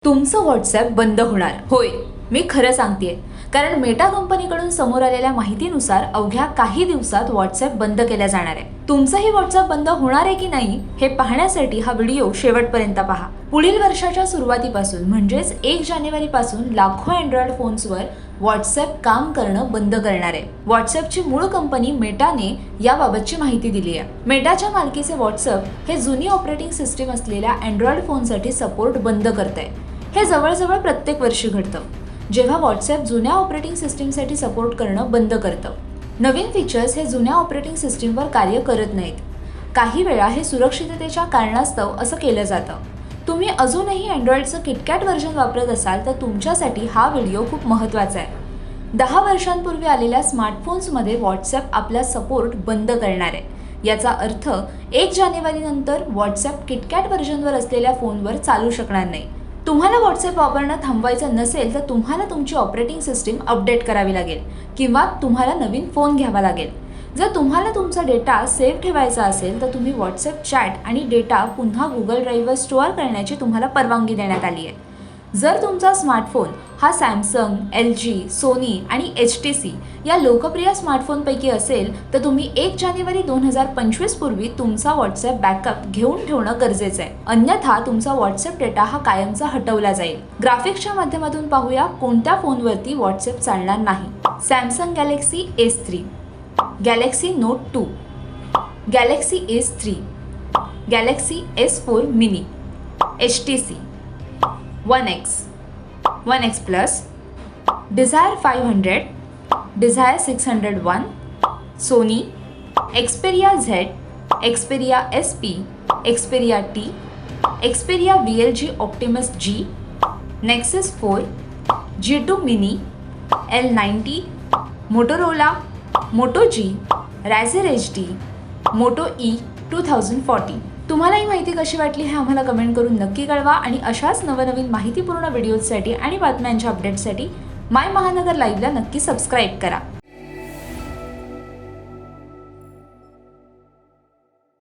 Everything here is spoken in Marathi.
तुमचं व्हॉट्सॲप बंद होणार. होय, मी खरं सांगतेय. कारण मेटा कंपनीकडून समोर आलेल्या माहितीनुसार अवघ्या काही दिवसात व्हॉट्सॲप बंद केला जाणार आहे. तुमचंही व्हॉट्सॲप बंद होणार आहे की नाही हे पाहण्यासाठी हा व्हिडिओ शेवटपर्यंत पहा. पुढील वर्षाच्या सुरुवातीपासून म्हणजेच 1 जानेवारीपासून लाखो अँड्रॉइड फोन्सवर व्हॉट्सॲप काम करणं बंद करणार आहे. व्हॉट्सॲपची मूळ कंपनी मेटाने याबाबतची माहिती दिली आहे. मेटाच्या मालकीचे व्हॉट्सॲप हे जुनी ऑपरेटिंग सिस्टीम असलेल्या अँड्रॉइड फोनसाठी सपोर्ट बंद करतंय. हे जवळजवळ प्रत्येक वर्षी घडतं जेव्हा व्हॉट्सॲप जुन्या ऑपरेटिंग सिस्टीमसाठी सपोर्ट करणं बंद करतं. नवीन फीचर्स हे जुन्या ऑपरेटिंग सिस्टीमवर कार्य करत नाहीत. काही वेळा हे सुरक्षिततेच्या कारणास्तव असं केलं जातं. तुम्ही अजूनही अँड्रॉइडचं किटकॅट व्हर्जन वापरत असाल तर तुमच्यासाठी हा व्हिडिओ खूप महत्त्वाचा आहे. 10 वर्षांपूर्वी आलेल्या स्मार्टफोन्समध्ये व्हॉट्सॲप आपला सपोर्ट बंद करणार आहे. याचा अर्थ 1 जानेवारीनंतर व्हॉट्सॲप किटकॅट व्हर्जनवर असलेल्या फोनवर चालू शकणार नाही. तुम्हाला व्हॉट्सॲप वापरणं थांबवायचं नसेल तर तुम्हाला तुमची ऑपरेटिंग सिस्टीम अपडेट करावी लागेल किंवा तुम्हाला नवीन फोन घ्यावा लागेल. जर तुम्हाला तुमचा डेटा सेव्ह ठेवायचा असेल तर तुम्ही व्हॉट्सॲप चॅट आणि डेटा पुन्हा गुगल ड्राईव्हवर स्टोअर करण्याची तुम्हाला परवानगी देण्यात आली आहे. जर तुमचा स्मार्टफोन हा सॅमसंग, LG, सोनी आणि HTC या लोकप्रिय स्मार्टफोनपैकी असेल तर तुम्ही 1 जानेवारी 2025 पूर्वी तुमचा व्हॉट्सॲप बॅकअप घेऊन ठेवणं गरजेचं आहे. अन्यथा तुमचा व्हॉट्सॲप डेटा हा कायमचा हटवला जाईल. ग्राफिक्सच्या माध्यमातून पाहूया कोणत्या फोनवरती व्हॉट्सॲप चालणार नाही. Samsung Galaxy S3, Galaxy note 2, Galaxy S3, Galaxy S4 mini, HTC, 1X, 1X Plus, Desire 500, Desire 601, Sony, Xperia Z, Xperia SP, Xperia T, Xperia VLG Optimus G, Nexus 4, G2 Mini, L90, Motorola, Moto G, Razer HD, Moto E 2040. तुम्हाला ही माहिती कशी वाटली हे आम्हाला कमेंट करून नक्की कळवा आणि अशाच नवनवीन माहितीपूर्ण व्हिडिओजसाठी आणि बातम्यांच्या अपडेट्ससाठी माय महानगर लाईव्हला नक्की सबस्क्राईब करा.